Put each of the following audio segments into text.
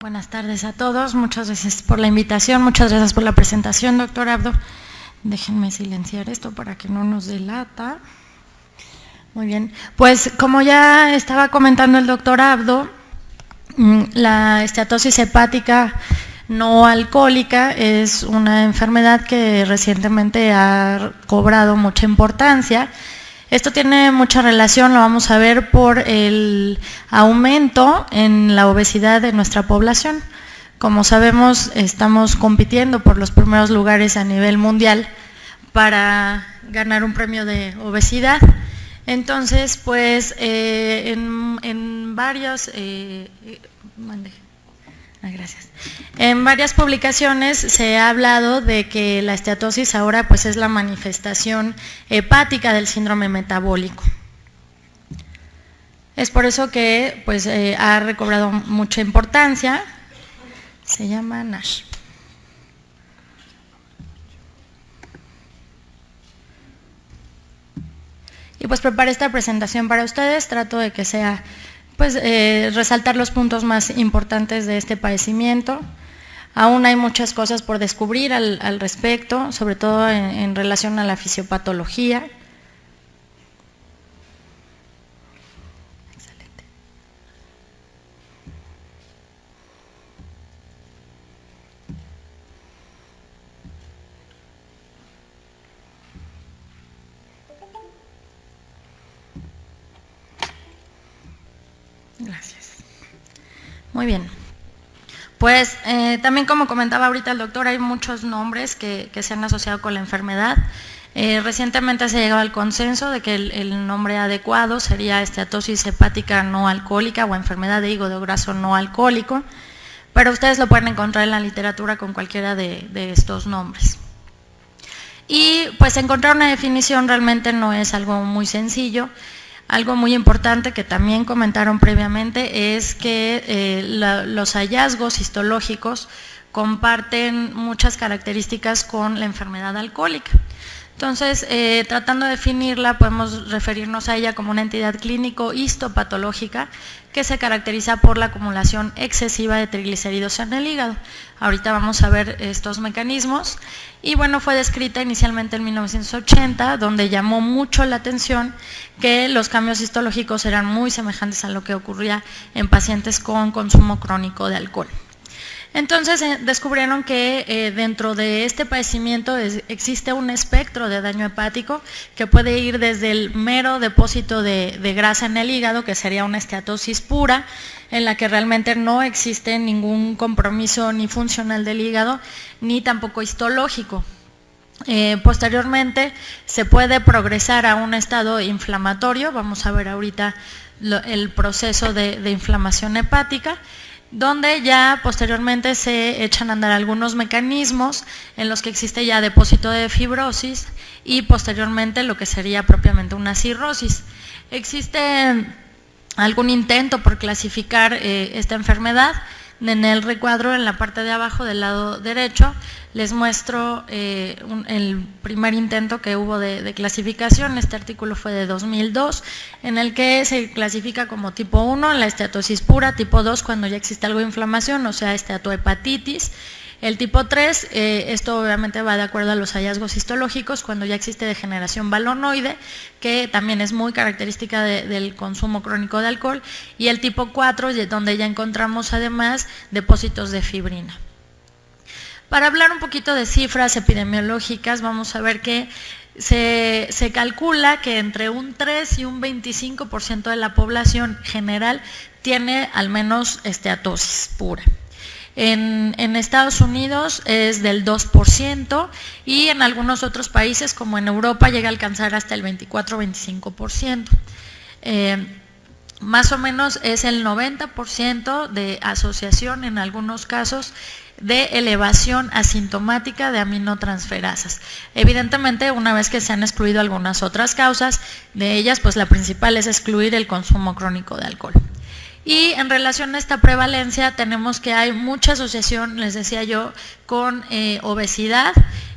Buenas tardes a todos, muchas gracias por la invitación, muchas gracias por la presentación, doctor Abdo. Déjenme silenciar esto para que no nos delata. Muy bien, pues como ya estaba comentando el doctor Abdo, la esteatosis hepática no alcohólica es una enfermedad que recientemente ha cobrado mucha importancia. Esto tiene mucha relación, lo vamos a ver, por el aumento en la obesidad de nuestra población. Como sabemos, estamos compitiendo por los primeros lugares a nivel mundial para ganar un premio de obesidad. Entonces, pues, en varias publicaciones se ha hablado de que la esteatosis ahora pues es la manifestación hepática del síndrome metabólico. Es por eso que pues ha recobrado mucha importancia. Se llama NASH. Y pues preparé esta presentación para ustedes, trato de que sea pues resaltar los puntos más importantes de este padecimiento. Aún hay muchas cosas por descubrir al respecto, sobre todo en relación a la fisiopatología. Excelente. Gracias. Muy bien. Pues también, como comentaba ahorita el doctor, hay muchos nombres que se han asociado con la enfermedad. Recientemente se ha llegado al consenso de que el nombre adecuado sería esteatosis hepática no alcohólica o enfermedad de hígado graso no alcohólico, pero ustedes lo pueden encontrar en la literatura con cualquiera de estos nombres. Y pues encontrar una definición realmente no es algo muy sencillo. Algo muy importante que también comentaron previamente es que los hallazgos histológicos comparten muchas características con la enfermedad alcohólica. Entonces, tratando de definirla, podemos referirnos a ella como una entidad clínico-histopatológica que se caracteriza por la acumulación excesiva de triglicéridos en el hígado. Ahorita vamos a ver estos mecanismos. Y bueno, fue descrita inicialmente en 1980, donde llamó mucho la atención que los cambios histológicos eran muy semejantes a lo que ocurría en pacientes con consumo crónico de alcohol. Entonces descubrieron que dentro de este padecimiento existe un espectro de daño hepático que puede ir desde el mero depósito de grasa en el hígado, que sería una esteatosis pura, en la que realmente no existe ningún compromiso ni funcional del hígado, ni tampoco histológico. Posteriormente se puede progresar a un estado inflamatorio, vamos a ver ahorita el proceso de inflamación hepática, donde ya posteriormente se echan a andar algunos mecanismos en los que existe ya depósito de fibrosis y posteriormente lo que sería propiamente una cirrosis. Existe algún intento por clasificar esta enfermedad. En el recuadro, en la parte de abajo del lado derecho, les muestro el primer intento que hubo de clasificación. Este artículo fue de 2002, en el que se clasifica como tipo 1 la esteatosis pura, tipo 2 cuando ya existe algo de inflamación, o sea, esteatohepatitis. El tipo 3, esto obviamente va de acuerdo a los hallazgos histológicos, cuando ya existe degeneración balonoide, que también es muy característica del consumo crónico de alcohol, y el tipo 4, donde ya encontramos además depósitos de fibrina. Para hablar un poquito de cifras epidemiológicas, vamos a ver que se calcula que entre un 3 y un 25% de la población general tiene al menos esteatosis pura. En Estados Unidos es del 2% y en algunos otros países como en Europa llega a alcanzar hasta el 24-25%. Más o menos es el 90% de asociación en algunos casos de elevación asintomática de aminotransferasas. Evidentemente, una vez que se han excluido algunas otras causas, de ellas pues la principal es excluir el consumo crónico de alcohol. Y en relación a esta prevalencia tenemos que hay mucha asociación, les decía yo, con obesidad,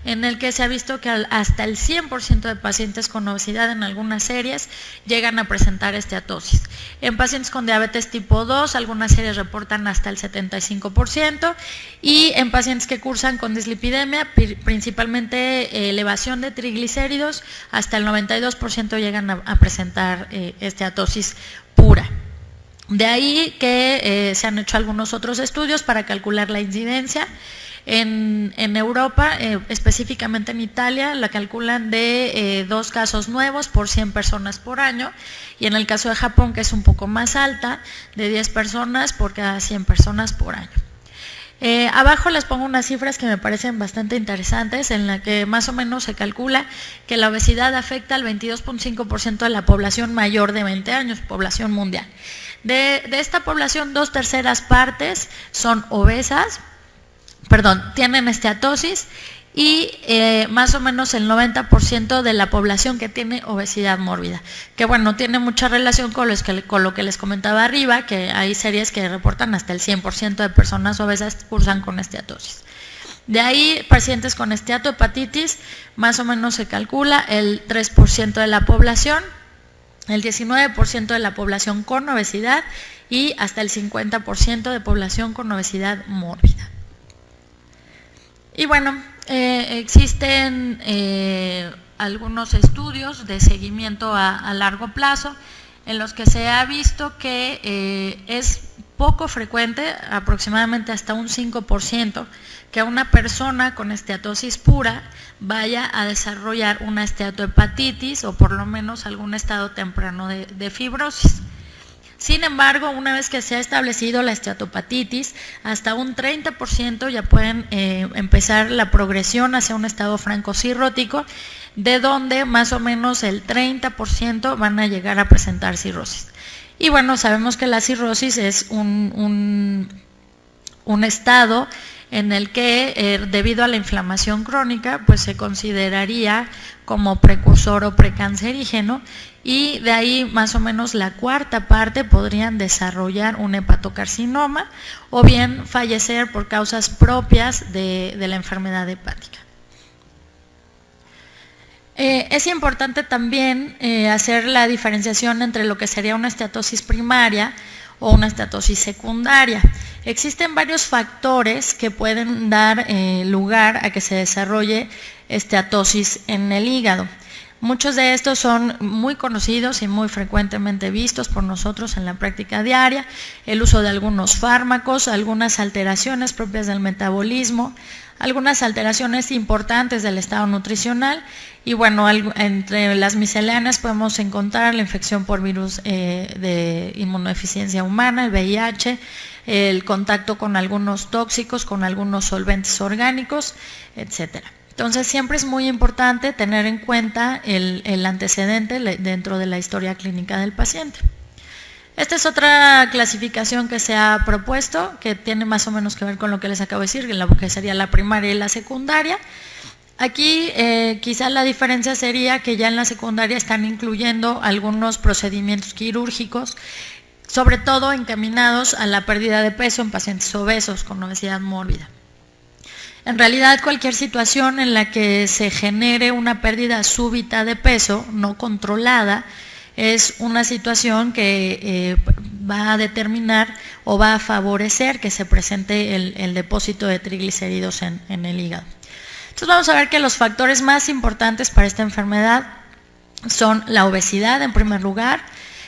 en el que se ha visto que hasta el 100% de pacientes con obesidad en algunas series llegan a presentar esteatosis. En pacientes con diabetes tipo 2, algunas series reportan hasta el 75%, y en pacientes que cursan con dislipidemia, principalmente elevación de triglicéridos, hasta el 92% llegan a presentar esteatosis pura. De ahí que se han hecho algunos otros estudios para calcular la incidencia. En Europa, específicamente en Italia, la calculan de 2 casos nuevos por 100 personas por año, y en el caso de Japón, que es un poco más alta, de 10 personas por cada 100 personas por año. Abajo les pongo unas cifras que me parecen bastante interesantes, en la que más o menos se calcula que la obesidad afecta al 22.5% de la población mayor de 20 años, población mundial. De esta población, 2/3 partes son obesas, tienen esteatosis, y más o menos el 90% de la población que tiene obesidad mórbida, que bueno, tiene mucha relación con lo que les comentaba arriba, que hay series que reportan hasta el 100% de personas obesas cursan con esteatosis. De ahí, pacientes con esteatohepatitis, más o menos se calcula el 3% de la población, el 19% de la población con obesidad y hasta el 50% de población con obesidad mórbida. Y bueno, existen algunos estudios de seguimiento a largo plazo en los que se ha visto que es poco frecuente, aproximadamente hasta un 5%, que una persona con esteatosis pura vaya a desarrollar una esteatohepatitis o por lo menos algún estado temprano de fibrosis. Sin embargo, una vez que se ha establecido la esteatohepatitis, hasta un 30% ya pueden empezar la progresión hacia un estado francocirrótico, de donde más o menos el 30% van a llegar a presentar cirrosis. Y bueno, sabemos que la cirrosis es un estado en el que debido a la inflamación crónica, pues se consideraría como precursor o precancerígeno, y de ahí más o menos la 1/4 parte podrían desarrollar un hepatocarcinoma o bien fallecer por causas propias de la enfermedad hepática. Es importante también hacer la diferenciación entre lo que sería una esteatosis primaria o una esteatosis secundaria. Existen varios factores que pueden dar lugar a que se desarrolle esteatosis en el hígado. Muchos de estos son muy conocidos y muy frecuentemente vistos por nosotros en la práctica diaria: el uso de algunos fármacos, algunas alteraciones propias del metabolismo, algunas alteraciones importantes del estado nutricional, y bueno, entre las misceláneas podemos encontrar la infección por virus de inmunodeficiencia humana, el VIH, el contacto con algunos tóxicos, con algunos solventes orgánicos, etcétera. Entonces siempre es muy importante tener en cuenta el antecedente dentro de la historia clínica del paciente. Esta es otra clasificación que se ha propuesto, que tiene más o menos que ver con lo que les acabo de decir, que sería la primaria y la secundaria. Aquí quizá la diferencia sería que ya en la secundaria están incluyendo algunos procedimientos quirúrgicos, sobre todo encaminados a la pérdida de peso en pacientes obesos con obesidad mórbida. En realidad, cualquier situación en la que se genere una pérdida súbita de peso no controlada es una situación que va a determinar o va a favorecer que se presente el depósito de triglicéridos en el hígado. Entonces vamos a ver que los factores más importantes para esta enfermedad son la obesidad en primer lugar,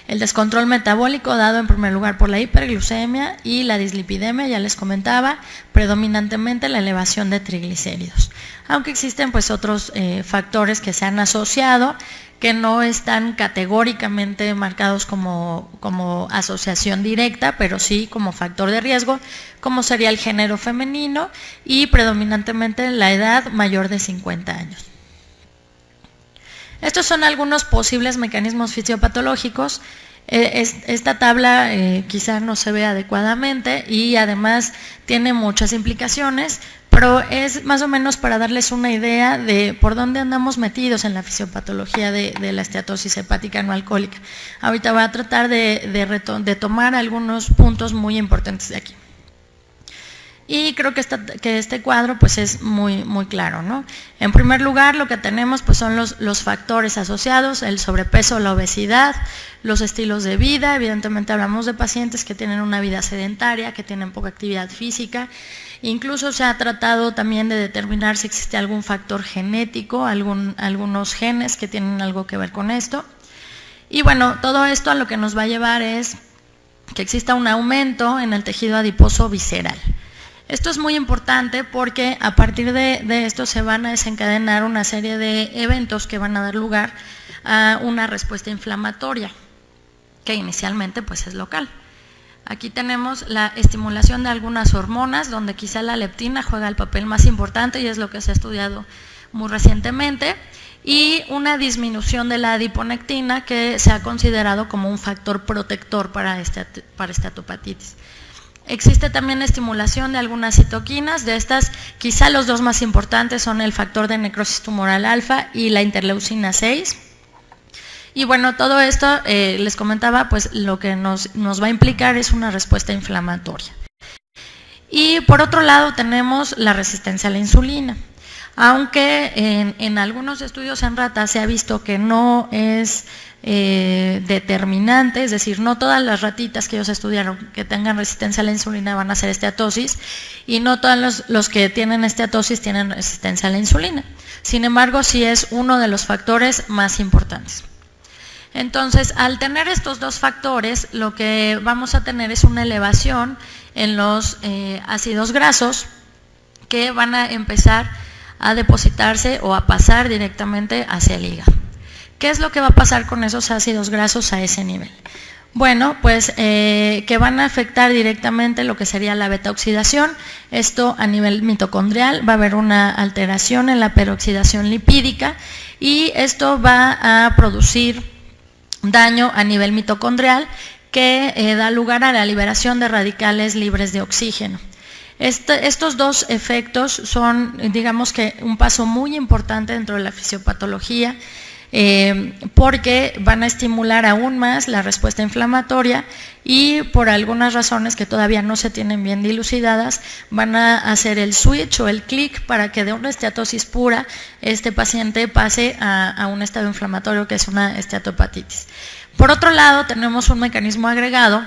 el descontrol metabólico dado en primer lugar por la hiperglucemia y la dislipidemia, ya les comentaba, predominantemente la elevación de triglicéridos. Aunque existen pues otros factores que se han asociado, que no están categóricamente marcados como asociación directa, pero sí como factor de riesgo, como sería el género femenino y predominantemente la edad mayor de 50 años. Estos son algunos posibles mecanismos fisiopatológicos. Esta tabla quizás no se ve adecuadamente y además tiene muchas implicaciones, pero es más o menos para darles una idea de por dónde andamos metidos en la fisiopatología de la esteatosis hepática no alcohólica. Ahorita voy a tratar de tomar algunos puntos muy importantes de aquí. Y creo que este cuadro pues es muy claro, ¿no? En primer lugar, lo que tenemos pues son los factores asociados, el sobrepeso, la obesidad, los estilos de vida. Evidentemente hablamos de pacientes que tienen una vida sedentaria, que tienen poca actividad física. Incluso se ha tratado también de determinar si existe algún factor genético, algunos genes que tienen algo que ver con esto. Y bueno, todo esto a lo que nos va a llevar es que exista un aumento en el tejido adiposo visceral. Esto es muy importante porque a partir de esto se van a desencadenar una serie de eventos que van a dar lugar a una respuesta inflamatoria, que inicialmente pues es local. Aquí tenemos la estimulación de algunas hormonas, donde quizá la leptina juega el papel más importante y es lo que se ha estudiado muy recientemente, y una disminución de la adiponectina que se ha considerado como un factor protector para esteatopatitis. Existe también estimulación de algunas citoquinas, de estas quizá los dos más importantes son el factor de necrosis tumoral alfa y la interleucina 6. Y bueno, todo esto les comentaba, pues lo que nos va a implicar es una respuesta inflamatoria. Y por otro lado tenemos la resistencia a la insulina. Aunque en algunos estudios en ratas se ha visto que no es determinante, es decir, no todas las ratitas que ellos estudiaron que tengan resistencia a la insulina van a hacer esteatosis y no todos los que tienen esteatosis tienen resistencia a la insulina. Sin embargo, sí es uno de los factores más importantes. Entonces, al tener estos dos factores, lo que vamos a tener es una elevación en los ácidos grasos que van a empezar a depositarse o a pasar directamente hacia el hígado. ¿Qué es lo que va a pasar con esos ácidos grasos a ese nivel? Bueno, pues que van a afectar directamente lo que sería la beta-oxidación. Esto a nivel mitocondrial va a haber una alteración en la peroxidación lipídica y esto va a producir daño a nivel mitocondrial que da lugar a la liberación de radicales libres de oxígeno. Estos dos efectos son, digamos que, un paso muy importante dentro de la fisiopatología porque van a estimular aún más la respuesta inflamatoria y por algunas razones que todavía no se tienen bien dilucidadas van a hacer el switch o el clic para que de una esteatosis pura este paciente pase a un estado inflamatorio que es una esteatopatitis. Por otro lado, tenemos un mecanismo agregado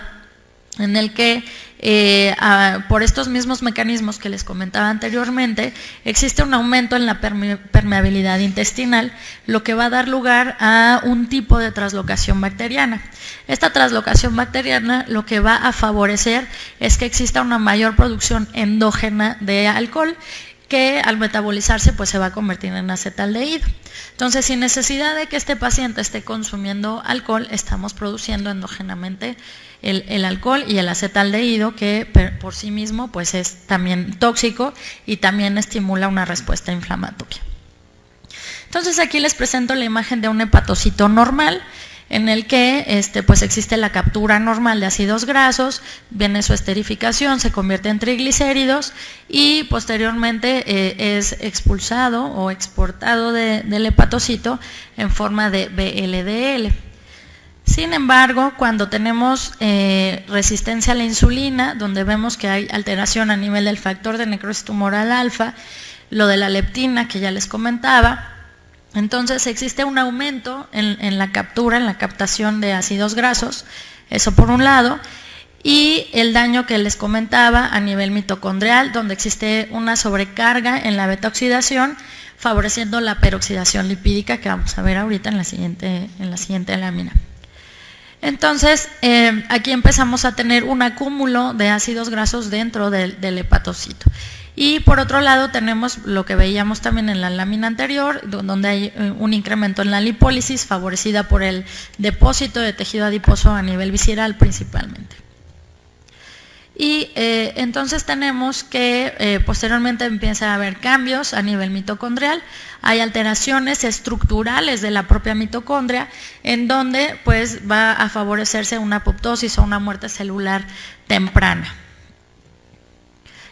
en el que por estos mismos mecanismos que les comentaba anteriormente, existe un aumento en la permeabilidad intestinal, lo que va a dar lugar a un tipo de translocación bacteriana. Esta translocación bacteriana lo que va a favorecer es que exista una mayor producción endógena de alcohol, que al metabolizarse pues se va a convertir en acetaldehído. Entonces, sin necesidad de que este paciente esté consumiendo alcohol, estamos produciendo endógenamente el alcohol y el acetaldehído, que por sí mismo pues es también tóxico y también estimula una respuesta inflamatoria. Entonces, aquí les presento la imagen de un hepatocito normal, en el que pues existe la captura normal de ácidos grasos, viene su esterificación, se convierte en triglicéridos y posteriormente es expulsado o exportado del hepatocito en forma de VLDL. Sin embargo, cuando tenemos resistencia a la insulina, donde vemos que hay alteración a nivel del factor de necrosis tumoral alfa, lo de la leptina que ya les comentaba, entonces existe un aumento en la captura, en la captación de ácidos grasos, eso por un lado, y el daño que les comentaba a nivel mitocondrial, donde existe una sobrecarga en la beta-oxidación, favoreciendo la peroxidación lipídica que vamos a ver ahorita en la siguiente lámina. Entonces, aquí empezamos a tener un acúmulo de ácidos grasos dentro del hepatocito. Y por otro lado tenemos lo que veíamos también en la lámina anterior, donde hay un incremento en la lipólisis favorecida por el depósito de tejido adiposo a nivel visceral principalmente. Y entonces tenemos que posteriormente empieza a haber cambios a nivel mitocondrial, hay alteraciones estructurales de la propia mitocondria, en donde pues va a favorecerse una apoptosis o una muerte celular temprana.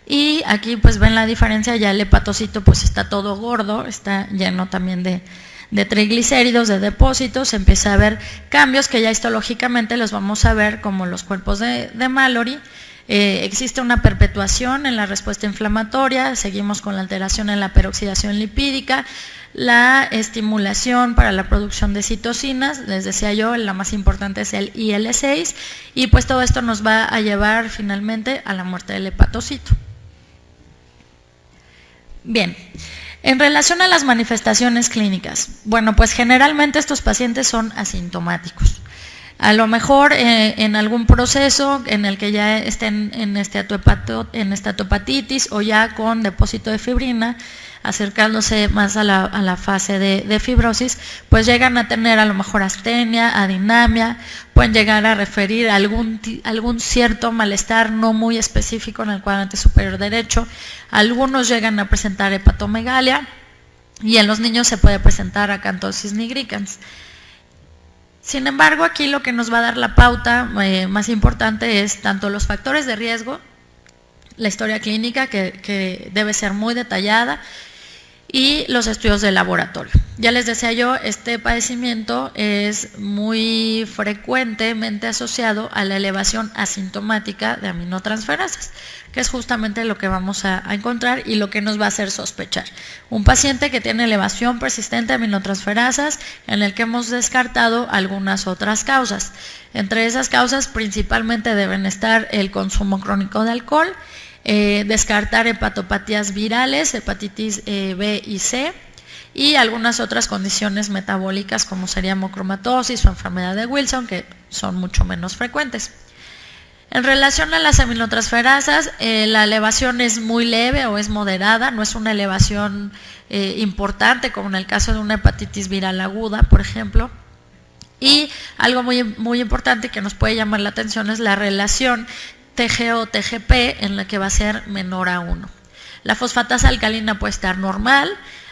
Y aquí pues ven la diferencia, ya el hepatocito pues está todo gordo, está lleno también de triglicéridos, de depósitos, se empieza a ver cambios que ya histológicamente los vamos a ver como los cuerpos de Mallory. Existe una perpetuación en la respuesta inflamatoria, seguimos con la alteración en la peroxidación lipídica, la estimulación para la producción de citocinas, les decía yo, la más importante es el IL-6, y pues todo esto nos va a llevar finalmente a la muerte del hepatocito. Bien, en relación a las manifestaciones clínicas, bueno, pues generalmente estos pacientes son asintomáticos. A lo mejor en algún proceso en el que ya estén en estatopatitis o ya con depósito de fibrina, acercándose más a la fase de fibrosis, pues llegan a tener a lo mejor astenia, adinamia, pueden llegar a referir algún cierto malestar no muy específico en el cuadrante superior derecho, algunos llegan a presentar hepatomegalia y en los niños se puede presentar acantosis nigricans. Sin embargo, aquí lo que nos va a dar la pauta más importante es tanto los factores de riesgo, la historia clínica que debe ser muy detallada, y los estudios de laboratorio. Ya les decía yo, este padecimiento es muy frecuentemente asociado a la elevación asintomática de aminotransferasas, que es justamente lo que vamos a encontrar y lo que nos va a hacer sospechar. Un paciente que tiene elevación persistente de aminotransferasas, en el que hemos descartado algunas otras causas. Entre esas causas principalmente deben estar el consumo crónico de alcohol, descartar hepatopatías virales, hepatitis B y C, y algunas otras condiciones metabólicas como sería hemocromatosis o enfermedad de Wilson, que son mucho menos frecuentes. En relación a las aminotransferasas, la elevación es muy leve o es moderada, no es una elevación importante como en el caso de una hepatitis viral aguda, por ejemplo. Y algo muy importante que nos puede llamar la atención es la relación TGO-TGP en la que va a ser menor a 1. La fosfatasa alcalina puede estar normal,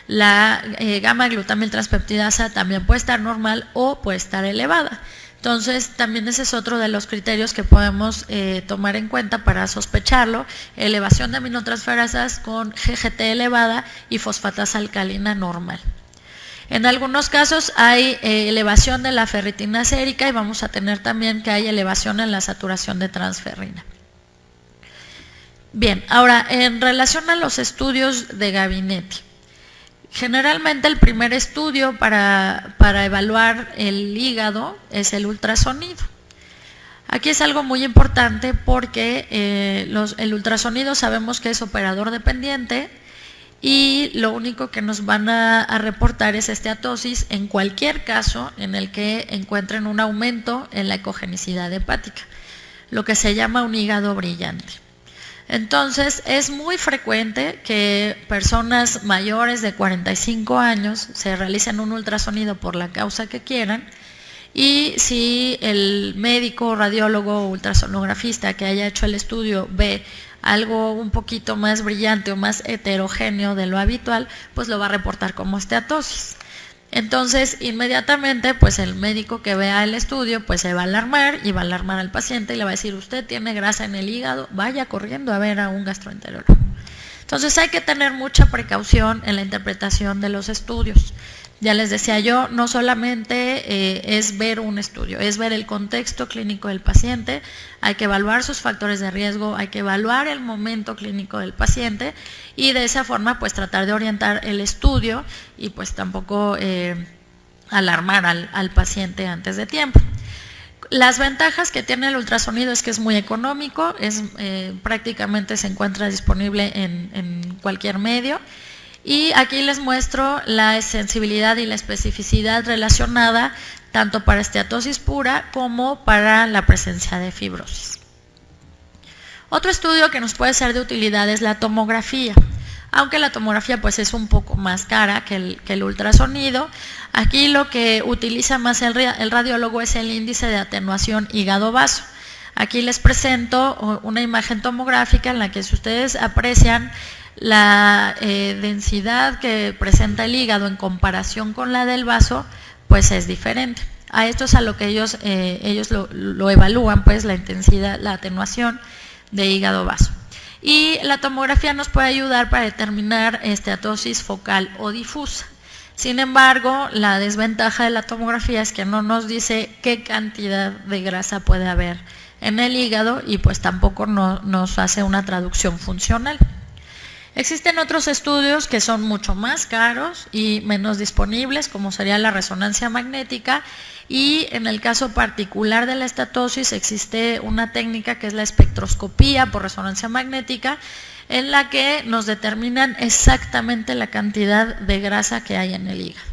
la gamma-glutamiltranspeptidasa también puede estar normal o puede estar elevada. Entonces, también ese es otro de los criterios que podemos tomar en cuenta para sospecharlo, elevación de aminotransferasas con GGT elevada y fosfatasa alcalina normal. En algunos casos hay elevación de la ferritina sérica y vamos a tener también que hay elevación en la saturación de transferrina. Bien, ahora en relación a los estudios de gabinete, generalmente el primer estudio para evaluar el hígado es el ultrasonido. Aquí es algo muy importante porque el ultrasonido sabemos que es operador dependiente y lo único que nos van a reportar es esteatosis en cualquier caso en el que encuentren un aumento en la ecogenicidad hepática, lo que se llama un hígado brillante. Entonces, es muy frecuente que personas mayores de 45 años se realicen un ultrasonido por la causa que quieran y si el médico, radiólogo o ultrasonografista que haya hecho el estudio ve algo un poquito más brillante o más heterogéneo de lo habitual, pues lo va a reportar como esteatosis. Entonces, inmediatamente, pues el médico que vea el estudio, pues se va a alarmar y va a alarmar al paciente y le va a decir, usted tiene grasa en el hígado, vaya corriendo a ver a un gastroenterólogo. Entonces, hay que tener mucha precaución en la interpretación de los estudios. Ya les decía yo, no solamente es ver un estudio, es ver el contexto clínico del paciente, hay que evaluar sus factores de riesgo, hay que evaluar el momento clínico del paciente y de esa forma pues tratar de orientar el estudio y pues tampoco alarmar al paciente antes de tiempo. Las ventajas que tiene el ultrasonido es que es muy económico, prácticamente se encuentra disponible en cualquier medio. Y aquí les muestro la sensibilidad y la especificidad relacionada tanto para esteatosis pura como para la presencia de fibrosis. Otro estudio que nos puede ser de utilidad es la tomografía. Aunque la tomografía pues es un poco más cara que el ultrasonido, aquí lo que utiliza más el radiólogo es el índice de atenuación hígado-vaso. Aquí les presento una imagen tomográfica en la que si ustedes aprecian la densidad que presenta el hígado en comparación con la del vaso, pues es diferente. A esto es a lo que ellos lo evalúan, pues la intensidad, la atenuación de hígado-vaso. y la tomografía nos puede ayudar para determinar esteatosis focal o difusa. Sin embargo, la desventaja de la tomografía es que no nos dice qué cantidad de grasa puede haber en el hígado y pues tampoco nos hace una traducción funcional. Existen otros estudios que son mucho más caros y menos disponibles, como sería la resonancia magnética, y en el caso particular de la esteatosis existe una técnica que es la espectroscopía por resonancia magnética, en la que nos determinan exactamente la cantidad de grasa que hay en el hígado.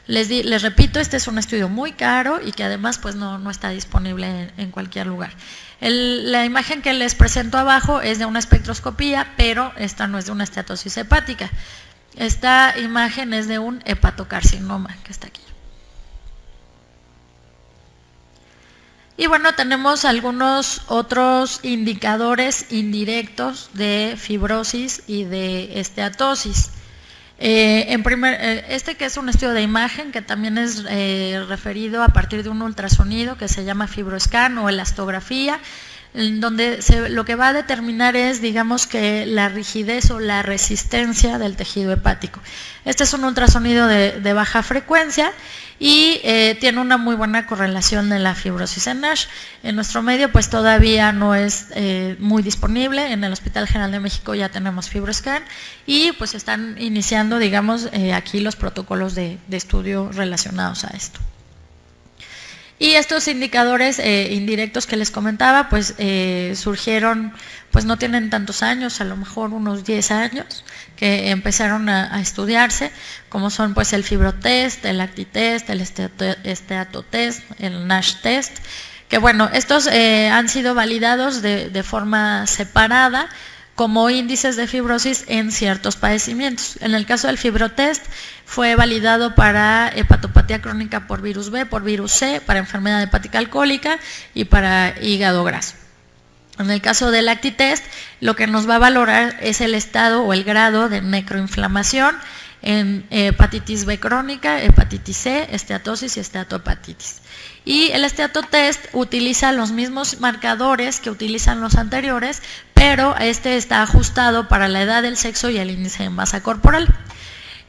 Les repito, este es un estudio muy caro y que además pues no está disponible en cualquier lugar. La imagen que les presento abajo es de una espectroscopía, pero esta no es de una esteatosis hepática. Esta imagen es de un hepatocarcinoma, que está aquí. Y bueno, tenemos algunos otros indicadores indirectos de fibrosis y de esteatosis. Este que es un estudio de imagen que también es referido a partir de un ultrasonido que se llama FibroScan o elastografía, en donde lo que va a determinar es, digamos, que la rigidez o la resistencia del tejido hepático. Este es un ultrasonido de baja frecuencia y tiene una muy buena correlación de la fibrosis en NASH. En nuestro medio pues todavía no es muy disponible. En el Hospital General de México ya tenemos FibroScan y pues están iniciando, digamos, aquí los protocolos de estudio relacionados a esto. Y estos indicadores indirectos que les comentaba, pues surgieron, pues no tienen tantos años, a lo mejor unos 10 años, que empezaron a estudiarse, como son pues el fibrotest, el actitest, el esteatotest, el NASH test, que bueno, estos han sido validados de forma separada como índices de fibrosis en ciertos padecimientos. En el caso del fibrotest fue validado para hepatopatía crónica por virus B, por virus C, para enfermedad hepática alcohólica y para hígado graso. En el caso del actitest, lo que nos va a valorar es el estado o el grado de necroinflamación en hepatitis B crónica, hepatitis C, esteatosis y esteatohepatitis. Y el esteatotest utiliza los mismos marcadores que utilizan los anteriores, pero este está ajustado para la edad, el sexo y el índice de masa corporal.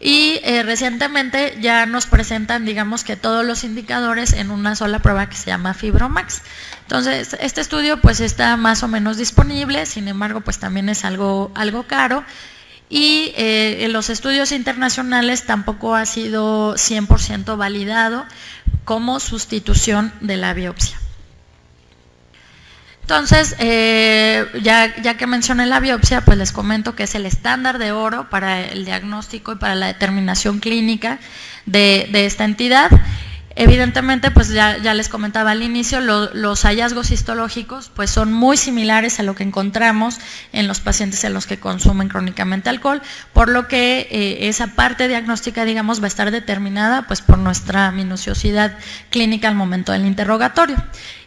Y recientemente ya nos presentan, digamos, que todos los indicadores en una sola prueba que se llama FibroMax. Entonces, este estudio pues está más o menos disponible, sin embargo, pues también es algo caro. Y en los estudios internacionales tampoco ha sido 100% validado como sustitución de la biopsia. Entonces, ya que mencioné la biopsia, pues les comento que es el estándar de oro para el diagnóstico y para la determinación clínica de esta entidad. Evidentemente, pues ya les comentaba al inicio, los hallazgos histológicos pues son muy similares a lo que encontramos en los pacientes en los que consumen crónicamente alcohol, por lo que esa parte diagnóstica, digamos, va a estar determinada pues por nuestra minuciosidad clínica al momento del interrogatorio.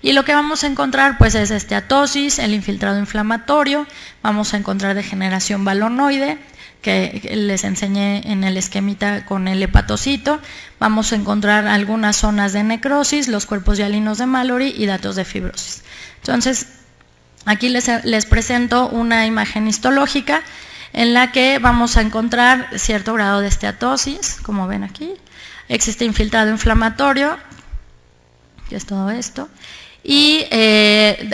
Y lo que vamos a encontrar pues es esteatosis, el infiltrado inflamatorio, vamos a encontrar degeneración balonoide, que les enseñé en el esquemita con el hepatocito. Vamos a encontrar algunas zonas de necrosis, los cuerpos hialinos de Mallory y datos de fibrosis. Entonces, aquí les presento una imagen histológica en la que vamos a encontrar cierto grado de esteatosis, como ven aquí. Existe infiltrado inflamatorio, que es todo esto, y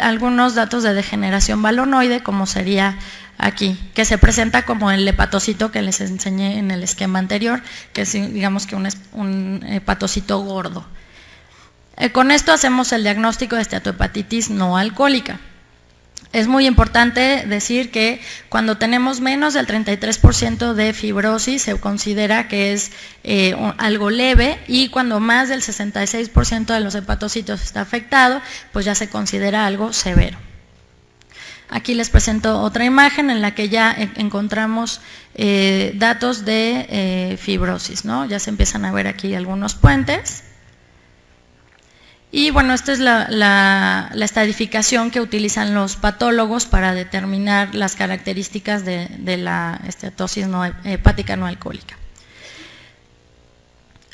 algunos datos de degeneración balonoide, como sería aquí, que se presenta como el hepatocito que les enseñé en el esquema anterior, que es, digamos, que un hepatocito gordo. Con esto hacemos el diagnóstico de esteatohepatitis no alcohólica. Es muy importante decir que cuando tenemos menos del 33% de fibrosis se considera que es algo leve, y cuando más del 66% de los hepatocitos está afectado, pues ya se considera algo severo. Aquí les presento otra imagen en la que ya encontramos datos de fibrosis, ¿no? Ya se empiezan a ver aquí algunos puentes. Y bueno, esta es la estadificación que utilizan los patólogos para determinar las características de la esteatosis hepática no alcohólica.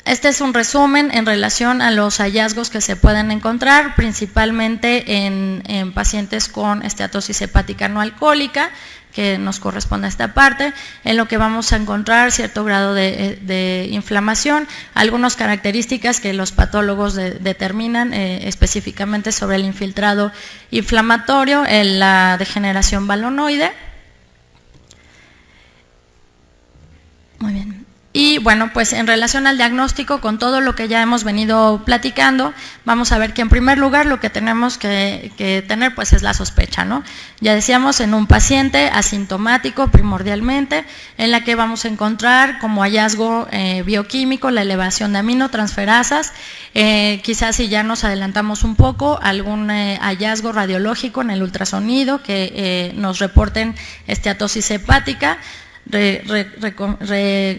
Este es un resumen en relación a los hallazgos que se pueden encontrar, principalmente en pacientes con esteatosis hepática no alcohólica, que nos corresponde a esta parte, en lo que vamos a encontrar cierto grado de inflamación, algunas características que los patólogos determinan específicamente sobre el infiltrado inflamatorio, la degeneración balonoide. Muy bien. Y bueno, pues en relación al diagnóstico, con todo lo que ya hemos venido platicando, vamos a ver que en primer lugar lo que tenemos que tener pues es la sospecha, ¿no? Ya decíamos, en un paciente asintomático primordialmente, en la que vamos a encontrar como hallazgo bioquímico la elevación de aminotransferasas, quizás si ya nos adelantamos un poco, algún hallazgo radiológico en el ultrasonido que nos reporten esteatosis hepática.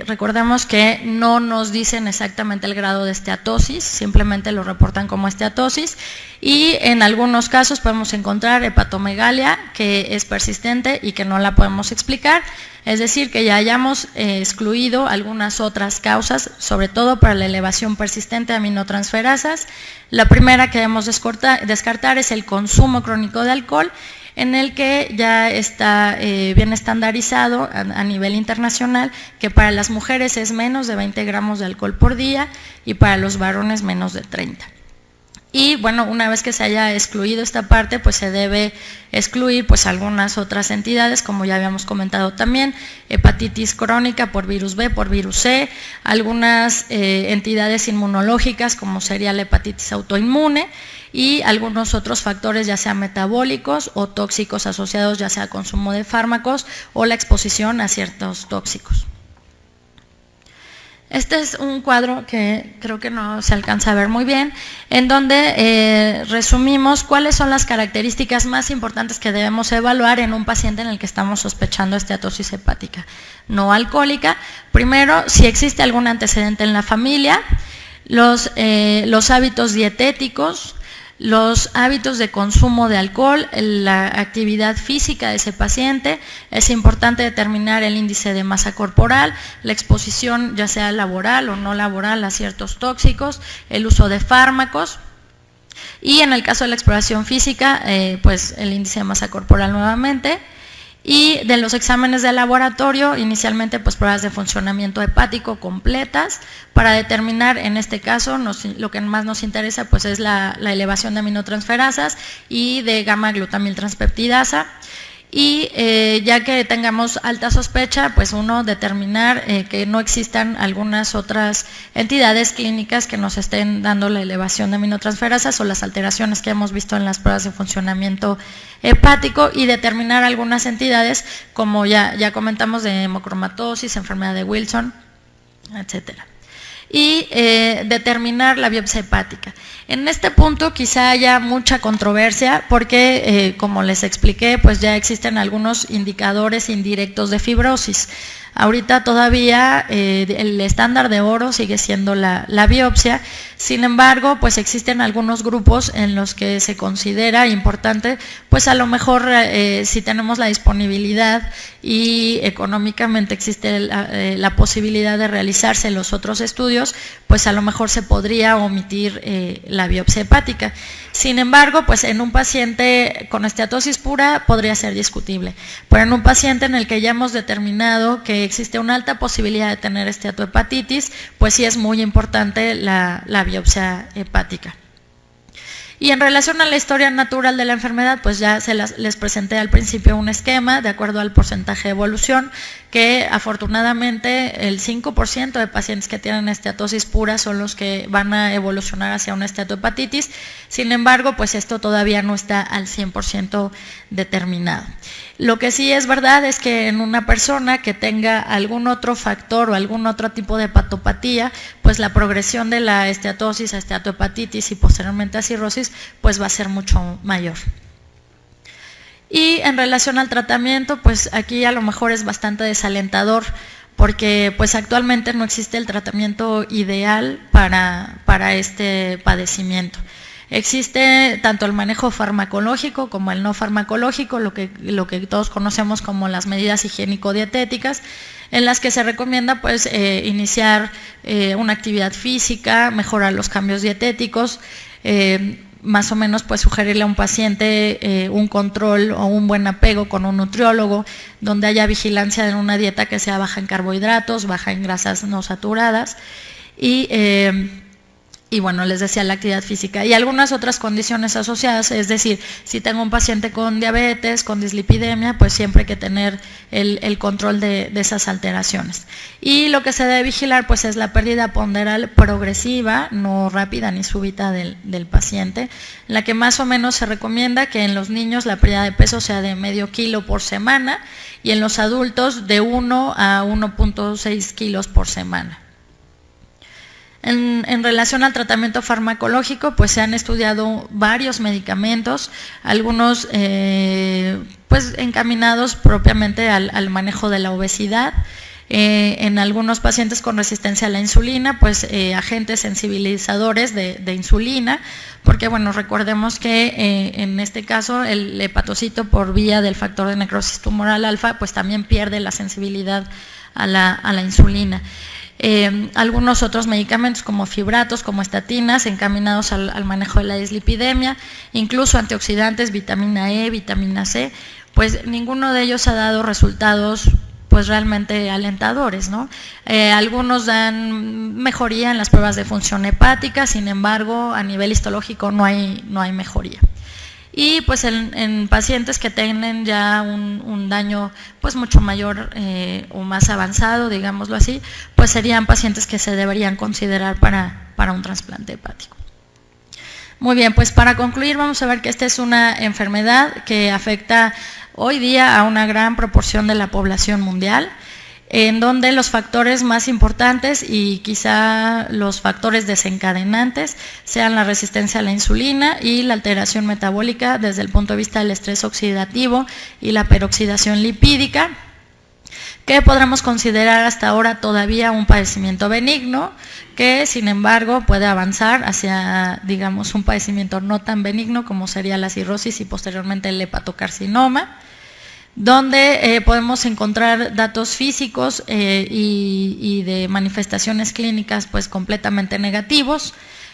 Recordemos que no nos dicen exactamente el grado de esteatosis, simplemente lo reportan como esteatosis, y en algunos casos podemos encontrar hepatomegalia que es persistente y que no la podemos explicar, es decir, que ya hayamos excluido algunas otras causas, sobre todo para la elevación persistente de aminotransferasas. La primera que debemos descartar es el consumo crónico de alcohol, en el que ya está bien estandarizado a nivel internacional que para las mujeres es menos de 20 gramos de alcohol por día y para los varones menos de 30. Y bueno, una vez que se haya excluido esta parte, pues se debe excluir pues algunas otras entidades, como ya habíamos comentado también, hepatitis crónica por virus B, por virus C, algunas entidades inmunológicas como sería la hepatitis autoinmune, y algunos otros factores ya sea metabólicos o tóxicos asociados ya sea a consumo de fármacos o la exposición a ciertos tóxicos. Este es un cuadro que creo que no se alcanza a ver muy bien, en donde resumimos cuáles son las características más importantes que debemos evaluar en un paciente en el que estamos sospechando esteatosis hepática no alcohólica. Primero, si existe algún antecedente en la familia, los hábitos dietéticos, los hábitos de consumo de alcohol, la actividad física de ese paciente. Es importante determinar el índice de masa corporal, la exposición ya sea laboral o no laboral a ciertos tóxicos, el uso de fármacos. Y en el caso de la exploración física, pues el índice de masa corporal nuevamente. Y de los exámenes de laboratorio, inicialmente pues pruebas de funcionamiento hepático completas para determinar, en este caso lo que más nos interesa pues es la elevación de aminotransferasas y de gamma-glutamiltranspeptidasa. Y ya que tengamos alta sospecha, pues uno determinar que no existan algunas otras entidades clínicas que nos estén dando la elevación de aminotransferasas o las alteraciones que hemos visto en las pruebas de funcionamiento hepático, y determinar algunas entidades como ya comentamos de hemocromatosis, enfermedad de Wilson, etcétera. Y determinar la biopsia hepática. En este punto quizá haya mucha controversia porque, como les expliqué, pues ya existen algunos indicadores indirectos de fibrosis. Ahorita todavía el estándar de oro sigue siendo la biopsia, sin embargo, pues existen algunos grupos en los que se considera importante, pues a lo mejor si tenemos la disponibilidad y económicamente existe la posibilidad de realizarse los otros estudios, pues a lo mejor se podría omitir la biopsia hepática. Sin embargo, pues en un paciente con esteatosis pura podría ser discutible, pero en un paciente en el que ya hemos determinado que existe una alta posibilidad de tener esteatohepatitis, pues sí es muy importante la biopsia hepática. Y en relación a la historia natural de la enfermedad, pues ya les presenté al principio un esquema de acuerdo al porcentaje de evolución, que afortunadamente el 5% de pacientes que tienen esteatosis pura son los que van a evolucionar hacia una esteatohepatitis. Sin embargo, pues esto todavía no está al 100% determinado. Lo que sí es verdad es que en una persona que tenga algún otro factor o algún otro tipo de hepatopatía, pues la progresión de la esteatosis a esteatohepatitis y posteriormente a cirrosis, pues va a ser mucho mayor. Y en relación al tratamiento, pues aquí a lo mejor es bastante desalentador, porque pues actualmente no existe el tratamiento ideal para este padecimiento. Existe tanto el manejo farmacológico como el no farmacológico, lo que todos conocemos como las medidas higiénico-dietéticas, en las que se recomienda pues iniciar una actividad física, mejorar los cambios dietéticos, más o menos pues sugerirle a un paciente un control o un buen apego con un nutriólogo, donde haya vigilancia en una dieta que sea baja en carbohidratos, baja en grasas no saturadas y bueno, les decía la actividad física y algunas otras condiciones asociadas, es decir, si tengo un paciente con diabetes, con dislipidemia, pues siempre hay que tener el control de esas alteraciones. Y lo que se debe vigilar pues es la pérdida ponderal progresiva, no rápida ni súbita del paciente, en la que más o menos se recomienda que en los niños la pérdida de peso sea de medio kilo por semana y en los adultos de 1 a 1.6 kilos por semana. En relación al tratamiento farmacológico, pues se han estudiado varios medicamentos, algunos pues encaminados propiamente al manejo de la obesidad. En algunos pacientes con resistencia a la insulina, pues agentes sensibilizadores de insulina, porque bueno, recordemos que en este caso el hepatocito por vía del factor de necrosis tumoral alfa, pues también pierde la sensibilidad a la insulina. Algunos otros medicamentos como fibratos, como estatinas, encaminados al manejo de la dislipidemia, incluso antioxidantes, vitamina E, vitamina C, pues ninguno de ellos ha dado resultados pues realmente alentadores, ¿no? Algunos dan mejoría en las pruebas de función hepática, sin embargo, a nivel histológico no hay mejoría. Y pues en pacientes que tienen ya un daño pues mucho mayor o más avanzado, digámoslo así, pues serían pacientes que se deberían considerar para un trasplante hepático. Muy bien, pues para concluir vamos a ver que esta es una enfermedad que afecta hoy día a una gran proporción de la población mundial, en donde los factores más importantes y quizá los factores desencadenantes sean la resistencia a la insulina y la alteración metabólica desde el punto de vista del estrés oxidativo y la peroxidación lipídica, que podremos considerar hasta ahora todavía un padecimiento benigno, que sin embargo puede avanzar hacia, digamos, un padecimiento no tan benigno como sería la cirrosis y posteriormente el hepatocarcinoma, donde podemos encontrar datos físicos y de manifestaciones clínicas pues completamente negativos.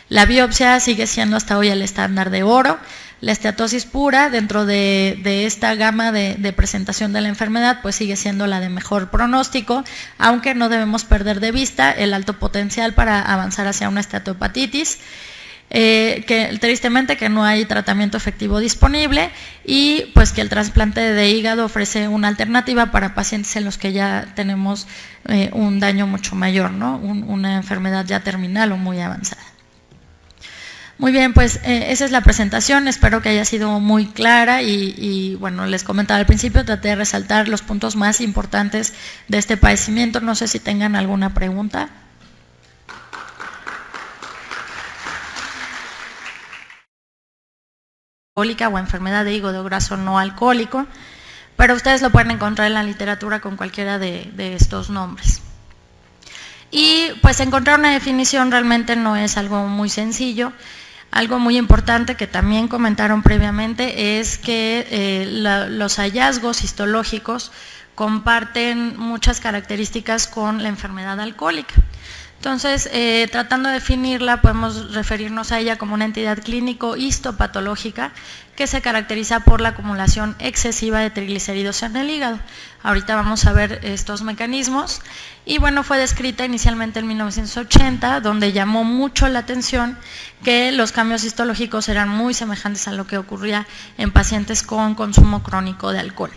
La biopsia sigue siendo hasta hoy el estándar de oro. La esteatosis pura dentro de esta gama de presentación de la enfermedad pues sigue siendo la de mejor pronóstico, aunque no debemos perder de vista el alto potencial para avanzar hacia una esteatohepatitis. Que tristemente que no hay tratamiento efectivo disponible y pues que el trasplante de hígado ofrece una alternativa para pacientes en los que ya tenemos un daño mucho mayor, ¿no? Una enfermedad ya terminal o muy avanzada. Muy bien, pues esa es la presentación, espero que haya sido muy clara y bueno, les comentaba al principio, traté de resaltar los puntos más importantes de este padecimiento, no sé si tengan alguna pregunta. Alcohólica o enfermedad de hígado graso no alcohólico, pero ustedes lo pueden encontrar en la literatura con cualquiera de estos nombres. Y pues encontrar una definición realmente no es algo muy sencillo. Algo muy importante que también comentaron previamente es que los hallazgos histológicos comparten muchas características con la enfermedad alcohólica. Entonces, tratando de definirla, podemos referirnos a ella como una entidad clínico histopatológica que se caracteriza por la acumulación excesiva de triglicéridos en el hígado. Ahorita vamos a ver estos mecanismos. Y bueno, fue descrita inicialmente en 1980, donde llamó mucho la atención que los cambios histológicos eran muy semejantes a lo que ocurría en pacientes con consumo crónico de alcohol.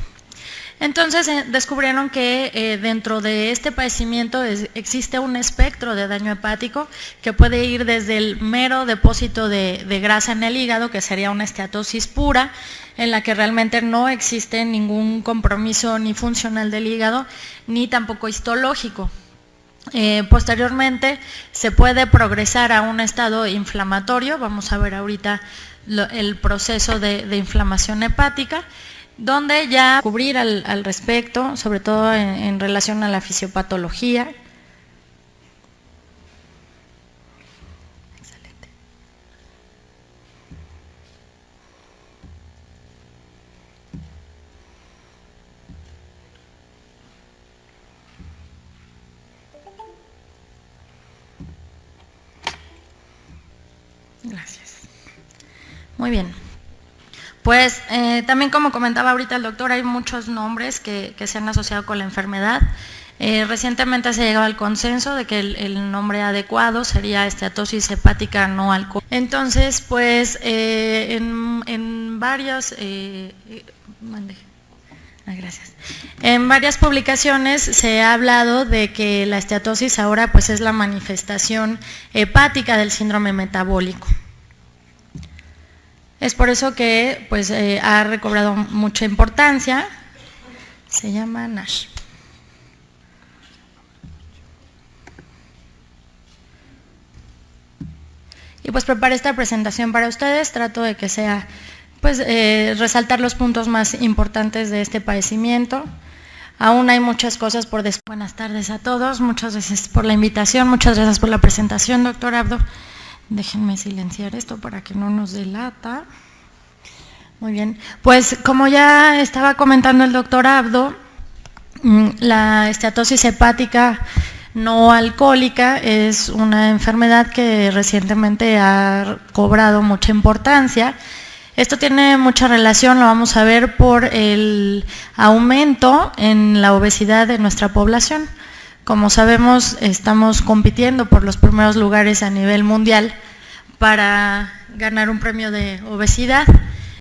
Entonces descubrieron que dentro de este padecimiento existe un espectro de daño hepático que puede ir desde el mero depósito de grasa en el hígado, que sería una esteatosis pura, en la que realmente no existe ningún compromiso ni funcional del hígado, ni tampoco histológico. Posteriormente se puede progresar a un estado inflamatorio, vamos a ver ahorita el proceso de inflamación hepática, donde ya cubrir al respecto, sobre todo en relación a la fisiopatología. Excelente. Gracias. Muy bien. Pues también como comentaba ahorita el doctor, hay muchos nombres que se han asociado con la enfermedad. Recientemente se ha llegado al consenso de que el nombre adecuado sería esteatosis hepática no alcohólica. Entonces, pues gracias. En varias publicaciones se ha hablado de que la esteatosis ahora pues es la manifestación hepática del síndrome metabólico. Es por eso que pues, ha recobrado mucha importancia. Se llama NASH. Y pues preparé esta presentación para ustedes, trato de que sea, pues resaltar los puntos más importantes de este padecimiento. Aún hay muchas cosas por descubrir. Buenas tardes a todos, muchas gracias por la invitación, muchas gracias por la presentación, doctor Abdo. Déjenme silenciar esto para que no nos delata. Muy bien, pues como ya estaba comentando el doctor Abdo, la esteatosis hepática no alcohólica es una enfermedad que recientemente ha cobrado mucha importancia. Esto tiene mucha relación, lo vamos a ver, por el aumento en la obesidad de nuestra población. Como sabemos, estamos compitiendo por los primeros lugares a nivel mundial para ganar un premio de obesidad.